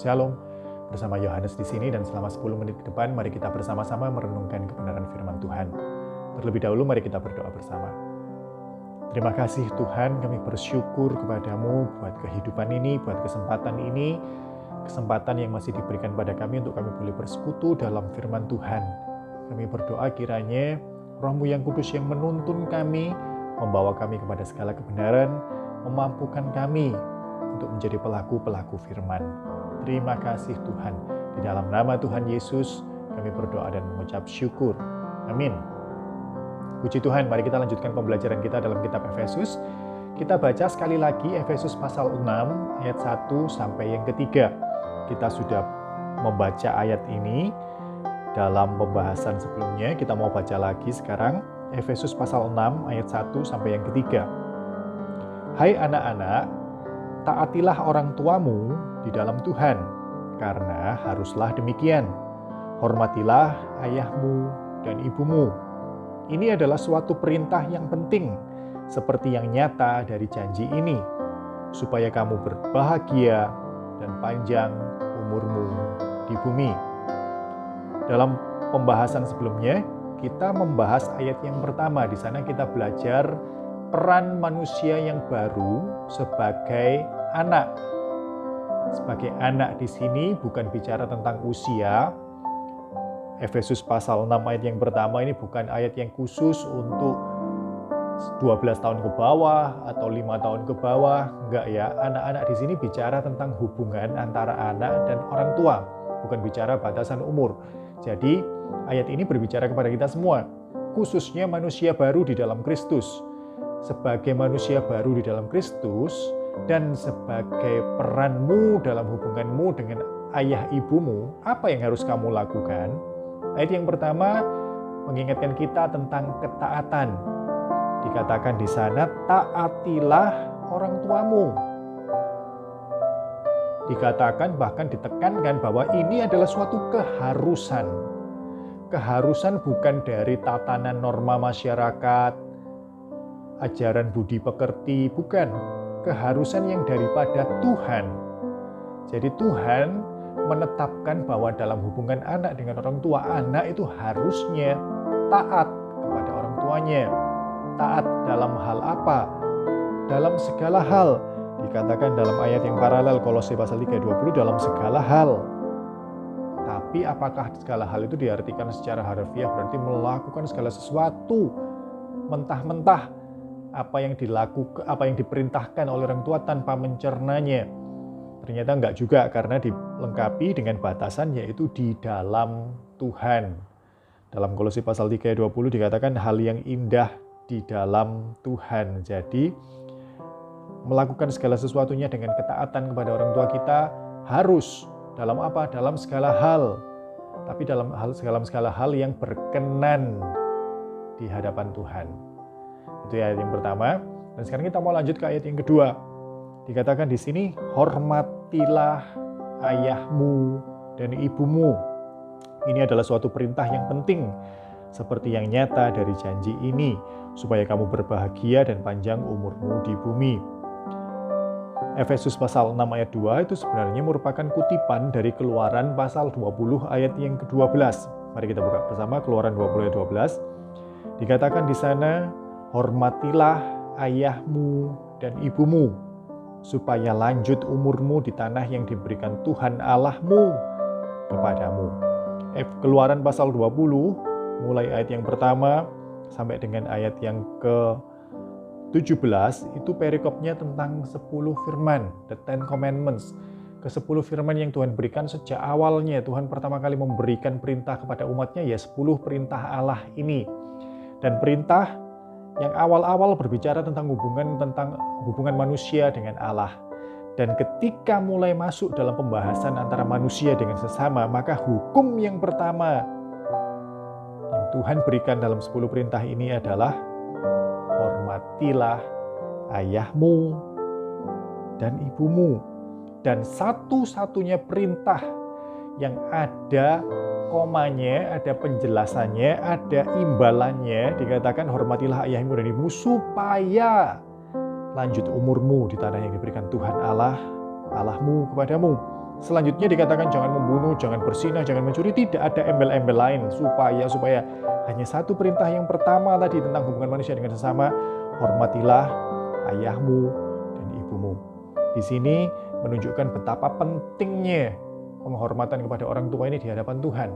Shalom. Bersama Yohanes di sini dan selama 10 menit ke depan mari kita bersama-sama merenungkan kebenaran firman Tuhan. Terlebih dahulu mari kita berdoa bersama. Terima kasih Tuhan, kami bersyukur kepadamu buat kehidupan ini, buat kesempatan ini, kesempatan yang masih diberikan pada kami untuk kami boleh bersekutu dalam firman Tuhan. Kami berdoa kiranya Roh-Mu yang kudus yang menuntun kami, membawa kami kepada segala kebenaran, memampukan kami untuk menjadi pelaku-pelaku firman. Terima kasih Tuhan. Di dalam nama Tuhan Yesus kami berdoa dan mengucap syukur. Amin. Puji Tuhan, mari kita lanjutkan pembelajaran kita dalam kitab Efesus. Kita baca sekali lagi Efesus pasal 6 ayat 1 sampai yang ketiga. Kita sudah membaca ayat ini dalam pembahasan sebelumnya. Kita mau baca lagi sekarang Efesus pasal 6 ayat 1 sampai yang ketiga. Hai anak-anak, taatilah orang tuamu di dalam Tuhan, karena haruslah demikian. Hormatilah ayahmu dan ibumu. Ini adalah suatu perintah yang penting, seperti yang nyata dari janji ini, supaya kamu berbahagia dan panjang umurmu di bumi. Dalam pembahasan sebelumnya, kita membahas ayat yang pertama. Di sana kita belajar peran manusia yang baru sebagai anak. Sebagai anak di sini bukan bicara tentang usia. Efesus pasal 6 ayat yang pertama ini bukan ayat yang khusus untuk 12 tahun ke bawah atau 5 tahun ke bawah. Enggak ya, anak-anak di sini bicara tentang hubungan antara anak dan orang tua, bukan bicara batasan umur. Jadi ayat ini berbicara kepada kita semua, khususnya manusia baru di dalam Kristus. Sebagai manusia baru di dalam Kristus dan sebagai peranmu dalam hubunganmu dengan ayah ibumu, apa yang harus kamu lakukan? Ayat yang pertama mengingatkan kita tentang ketaatan. Dikatakan di sana, taatilah orang tuamu. Dikatakan bahkan ditekankan bahwa ini adalah suatu keharusan. Keharusan bukan dari tatanan norma masyarakat, ajaran budi pekerti, bukan. Keharusan yang daripada Tuhan. Jadi Tuhan menetapkan bahwa dalam hubungan anak dengan orang tua, anak itu harusnya taat kepada orang tuanya. Taat dalam hal apa? Dalam segala hal. Dikatakan dalam ayat yang paralel Kolose pasal 3:20, dalam segala hal. Tapi apakah segala hal itu diartikan secara harfiah berarti melakukan segala sesuatu mentah-mentah? Apa yang diperintahkan oleh orang tua tanpa mencernanya? Ternyata enggak juga, karena dilengkapi dengan batasan yaitu di dalam Tuhan. Dalam Kolose pasal 3:20 dikatakan hal yang indah di dalam Tuhan. Jadi melakukan segala sesuatunya dengan ketaatan kepada orang tua kita harus dalam apa? Dalam segala hal. Tapi dalam segala hal yang berkenan di hadapan Tuhan. Itu ayat yang pertama. Dan sekarang kita mau lanjut ke ayat yang kedua. Dikatakan di sini, hormatilah ayahmu dan ibumu. Ini adalah suatu perintah yang penting, seperti yang nyata dari janji ini, supaya kamu berbahagia dan panjang umurmu di bumi. Efesus pasal 6 ayat 2 itu sebenarnya merupakan kutipan dari Keluaran pasal 20 ayat yang ke-12. Mari kita buka bersama Keluaran 20 ayat 12. Dikatakan di sana, hormatilah ayahmu dan ibumu, supaya lanjut umurmu di tanah yang diberikan Tuhan Allahmu kepadamu. Keluaran pasal 20, mulai ayat yang pertama sampai dengan ayat yang ke-17, itu perikopnya tentang 10 firman, the 10 commandments. Ke-10 firman yang Tuhan berikan sejak awalnya. Tuhan pertama kali memberikan perintah kepada umatnya, ya 10 perintah Allah ini. Dan perintah yang awal-awal berbicara tentang hubungan manusia dengan Allah. Dan ketika mulai masuk dalam pembahasan antara manusia dengan sesama, maka hukum yang pertama yang Tuhan berikan dalam 10 perintah ini adalah hormatilah ayahmu dan ibumu. Dan satu-satunya perintah yang ada komanya, ada penjelasannya, ada imbalannya, dikatakan hormatilah ayahmu dan ibumu supaya lanjut umurmu di tanah yang diberikan Tuhan Allahmu kepadamu. Selanjutnya dikatakan jangan membunuh, jangan berzinah, jangan mencuri. Tidak ada embel-embel lain supaya hanya satu perintah yang pertama tadi tentang hubungan manusia dengan sesama. Hormatilah ayahmu dan ibumu. Di sini menunjukkan betapa pentingnya penghormatan kepada orang tua ini di hadapan Tuhan.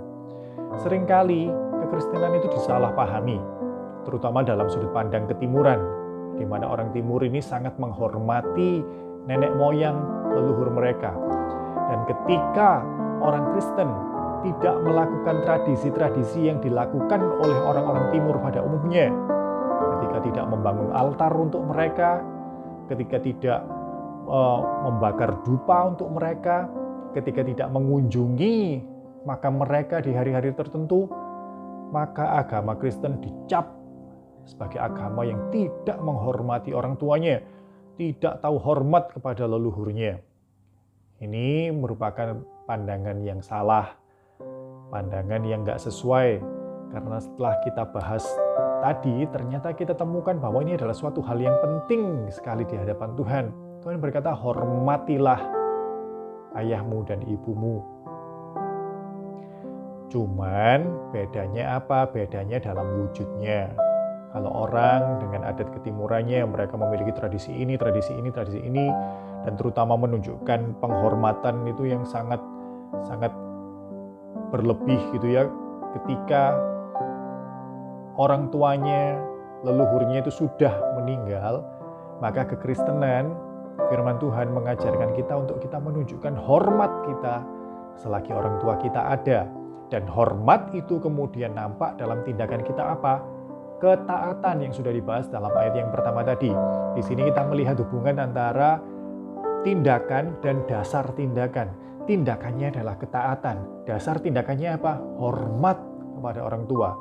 Seringkali kekristenan itu disalahpahami, terutama dalam sudut pandang ketimuran, di mana orang timur ini sangat menghormati nenek moyang leluhur mereka. Dan ketika orang Kristen tidak melakukan tradisi-tradisi yang dilakukan oleh orang-orang timur pada umumnya, ketika tidak membangun altar untuk mereka, ketika tidak membakar dupa untuk mereka, ketika tidak mengunjungi makam mereka di hari-hari tertentu, maka agama Kristen dicap sebagai agama yang tidak menghormati orang tuanya, tidak tahu hormat kepada leluhurnya. Ini merupakan pandangan yang salah, pandangan yang nggak sesuai, karena setelah kita bahas tadi, ternyata kita temukan bahwa ini adalah suatu hal yang penting sekali di hadapan Tuhan. Tuhan berkata, hormatilah ayahmu dan ibumu. Cuman bedanya apa? Bedanya dalam wujudnya. Kalau orang dengan adat ketimurannya, mereka memiliki tradisi ini, dan terutama menunjukkan penghormatan itu yang sangat berlebih gitu ya, ketika orang tuanya, leluhurnya itu sudah meninggal, maka kekristenan, firman Tuhan mengajarkan kita untuk kita menunjukkan hormat kita selagi orang tua kita ada. Dan hormat itu kemudian nampak dalam tindakan kita apa? Ketaatan yang sudah dibahas dalam ayat yang pertama tadi. Di sini kita melihat hubungan antara tindakan dan dasar tindakan. Tindakannya adalah ketaatan. Dasar tindakannya apa? Hormat kepada orang tua.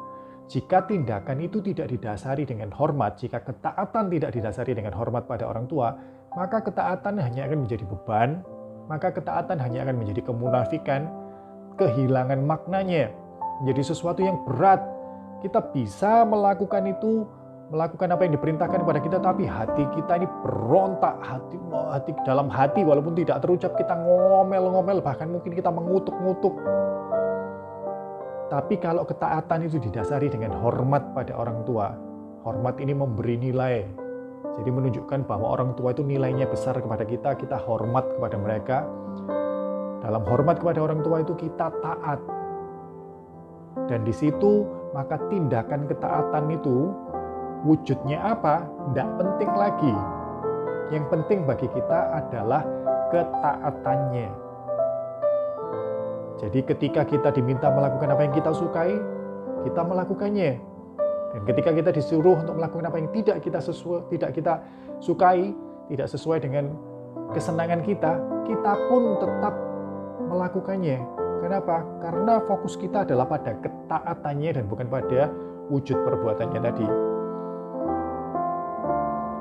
Jika tindakan itu tidak didasari dengan hormat, jika ketaatan tidak didasari dengan hormat pada orang tua, maka ketaatan hanya akan menjadi beban, maka ketaatan hanya akan menjadi kemunafikan, kehilangan maknanya, menjadi sesuatu yang berat. Kita bisa melakukan itu, melakukan apa yang diperintahkan kepada kita, tapi hati kita ini berontak, hati dalam hati walaupun tidak terucap kita ngomel-ngomel, bahkan mungkin kita mengutuk-ngutuk. Tapi kalau ketaatan itu didasari dengan hormat pada orang tua, hormat ini memberi nilai. Jadi menunjukkan bahwa orang tua itu nilainya besar kepada kita, kita hormat kepada mereka. Dalam hormat kepada orang tua itu kita taat. Dan di situ maka tindakan ketaatan itu wujudnya apa? Tidak penting lagi. Yang penting bagi kita adalah ketaatannya. Jadi ketika kita diminta melakukan apa yang kita sukai, kita melakukannya. Dan ketika kita disuruh untuk melakukan apa yang tidak kita sukai, tidak sesuai dengan kesenangan kita, kita pun tetap melakukannya. Kenapa? Karena fokus kita adalah pada ketaatannya dan bukan pada wujud perbuatannya tadi.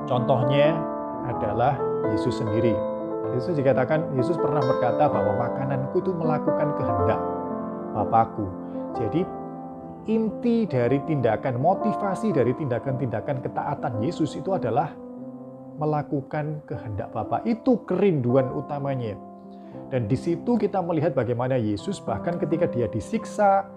Contohnya adalah Yesus sendiri. Yesus dikatakan, Yesus pernah berkata bahwa makananku itu melakukan kehendak Bapakku. Jadi inti dari tindakan, motivasi dari tindakan-tindakan ketaatan Yesus itu adalah melakukan kehendak Bapa. Itu kerinduan utamanya. Dan di situ kita melihat bagaimana Yesus bahkan ketika dia disiksa,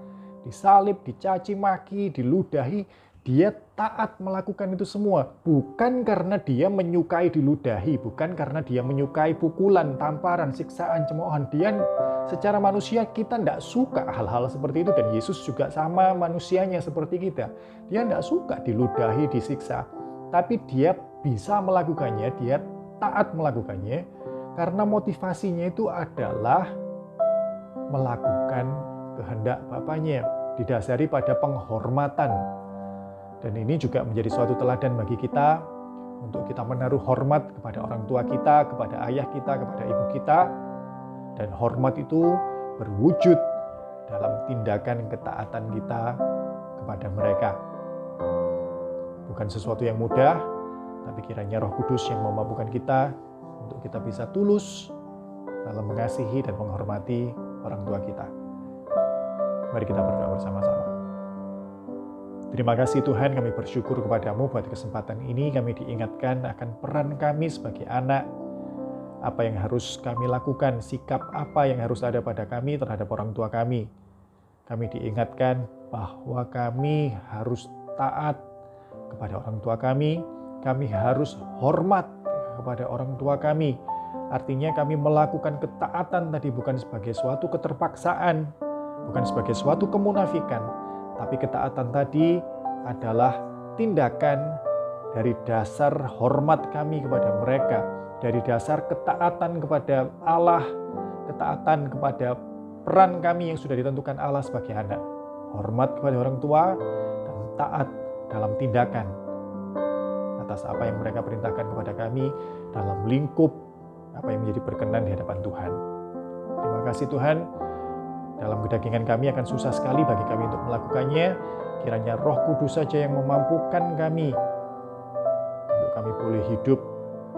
disalib, dicaci maki, diludahi, dia taat melakukan itu semua. Bukan karena dia menyukai diludahi, bukan karena dia menyukai pukulan, tamparan, siksaan, cemoohan. Dia secara manusia kita tidak suka hal-hal seperti itu. Dan Yesus juga sama manusianya seperti kita. Dia tidak suka diludahi, disiksa. Tapi dia bisa melakukannya, dia taat melakukannya. Karena motivasinya itu adalah melakukan kehendak Bapaknya, didasari pada penghormatan. Dan ini juga menjadi suatu teladan bagi kita untuk kita menaruh hormat kepada orang tua kita, kepada ayah kita, kepada ibu kita. Dan hormat itu berwujud dalam tindakan ketaatan kita kepada mereka. Bukan sesuatu yang mudah, tapi kiranya Roh Kudus yang memampukan kita untuk kita bisa tulus dalam mengasihi dan menghormati orang tua kita. Mari kita berdoa bersama-sama. Terima kasih Tuhan, kami bersyukur kepadamu buat kesempatan ini. Kami diingatkan akan peran kami sebagai anak apa yang harus kami lakukan, sikap apa yang harus ada pada kami terhadap orang tua kami. Kami diingatkan bahwa kami harus taat kepada orang tua kami harus hormat kepada orang tua kami. Artinya kami melakukan ketaatan tadi bukan sebagai suatu keterpaksaan, bukan sebagai suatu kemunafikan, tapi ketaatan tadi adalah tindakan dari dasar hormat kami kepada mereka, dari dasar ketaatan kepada Allah, ketaatan kepada peran kami yang sudah ditentukan Allah sebagai anak. Hormat kepada orang tua dan taat dalam tindakan atas apa yang mereka perintahkan kepada kami dalam lingkup apa yang menjadi berkenan di hadapan Tuhan. Terima kasih Tuhan. Dalam kedagingan kami akan susah sekali bagi kami untuk melakukannya. Kiranya Roh Kudus saja yang memampukan kami untuk kami boleh hidup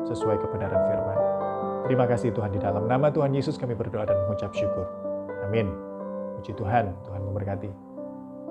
sesuai kebenaran firman. Terima kasih Tuhan, di dalam nama Tuhan Yesus kami berdoa dan mengucap syukur. Amin. Puji Tuhan, Tuhan memberkati.